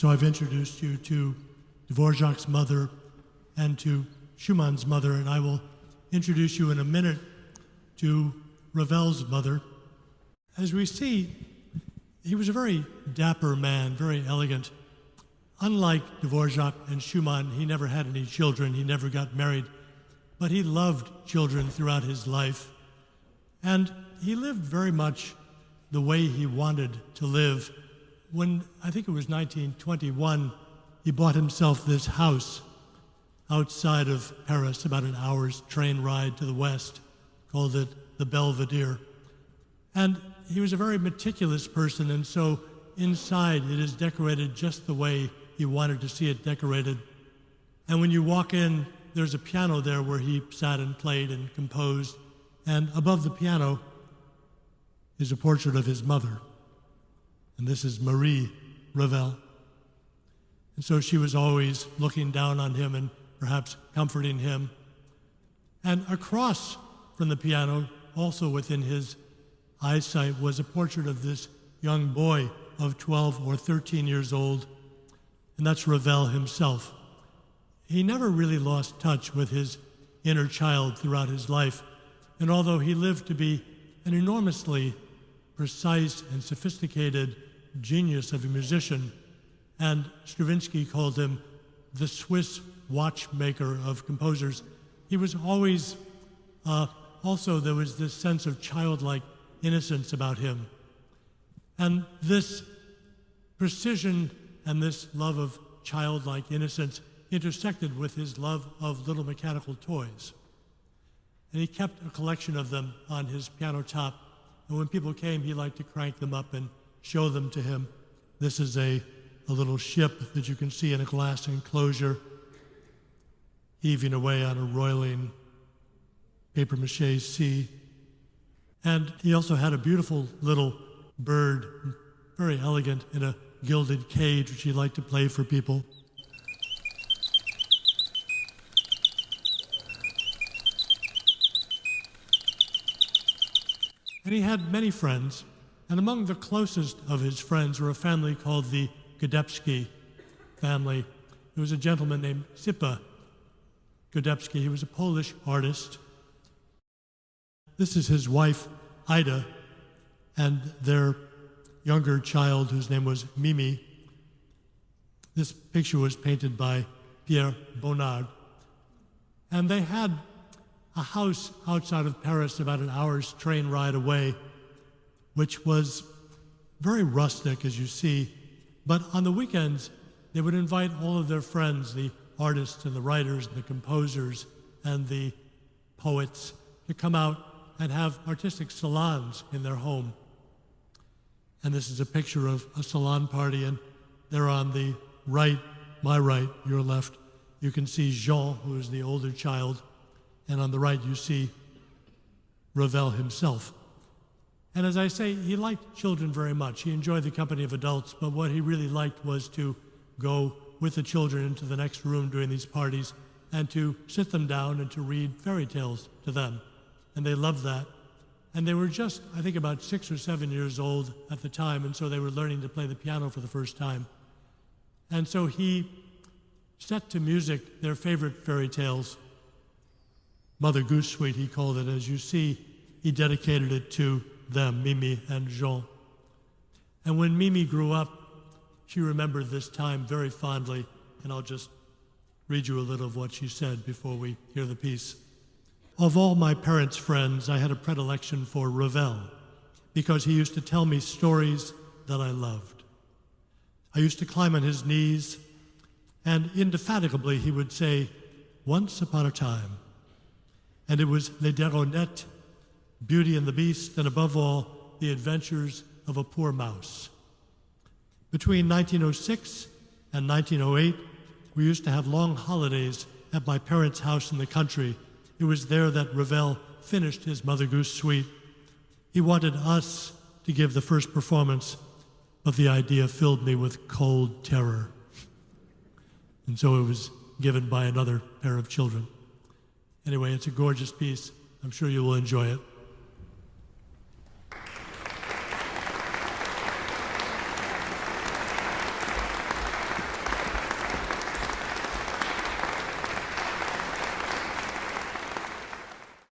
So I've introduced you to Dvorak's mother and to Schumann's mother, and I will introduce you in a minute to Ravel's mother. As we see, he was a very dapper man, very elegant. Unlike Dvorak and Schumann, he never had any children, he never got married, but he loved children throughout his life. And he lived very much the way he wanted to live. When, I think it was 1921, he bought himself this house outside of Paris, about an hour's train ride to the west, called it the Belvedere. And he was a very meticulous person, and so inside it is decorated just the way he wanted to see it decorated. And when you walk in, there's a piano there where he sat and played and composed, and above the piano is a portrait of his mother. And this is Maurice Ravel. And so she was always looking down on him and perhaps comforting him. And across from the piano, also within his eyesight, was a portrait of this young boy of 12 or 13 years old, and that's Ravel himself. He never really lost touch with his inner child throughout his life, and although he lived to be an enormously precise and sophisticated genius of a musician, and Stravinsky called him the Swiss watchmaker of composers, he was always, also there was this sense of childlike innocence about him. And this precision and this love of childlike innocence intersected with his love of little mechanical toys. And he kept a collection of them on his piano top, and when people came, he liked to crank them up and show them to him. This is a little ship that you can see in a glass enclosure, heaving away on a roiling papier-mâché sea. And he also had a beautiful little bird, very elegant, in a gilded cage, which he liked to play for people. And he had many friends, and among the closest of his friends were a family called the Godepsky family. There was a gentleman named Sipa Godepsky. He was a Polish artist. This is his wife, Ida, and their younger child, whose name was Mimi. This picture was painted by Pierre Bonnard. And they had a house outside of Paris, about an hour's train ride away, which was very rustic, as you see. But on the weekends, they would invite all of their friends, the artists and the writers and the composers and the poets, to come out and have artistic salons in their home. And this is a picture of a salon party, and there on the right, my right, your left, you can see Jean, who is the older child, and on the right you see Ravel himself. And as I say, he liked children very much. He enjoyed the company of adults, but what he really liked was to go with the children into the next room during these parties and to sit them down and to read fairy tales to them. And they loved that. And they were just, I think, about 6 or 7 years old at the time, and so they were learning to play the piano for the first time. And so he set to music their favorite fairy tales. Mother Goose Suite, he called it. As you see, he dedicated it to them, Mimi and Jean. And when Mimi grew up, she remembered this time very fondly, and I'll just read you a little of what she said before we hear the piece. Of all my parents' friends, I had a predilection for Ravel, because he used to tell me stories that I loved. I used to climb on his knees, and indefatigably he would say, "Once upon a time." And it was Les Déronettes, Beauty and the Beast, and above all, The Adventures of a Poor Mouse. Between 1906 and 1908, we used to have long holidays at my parents' house in the country. It was there that Ravel finished his Mother Goose Suite. He wanted us to give the first performance, but the idea filled me with cold terror. And so it was given by another pair of children. Anyway, it's a gorgeous piece. I'm sure you will enjoy it.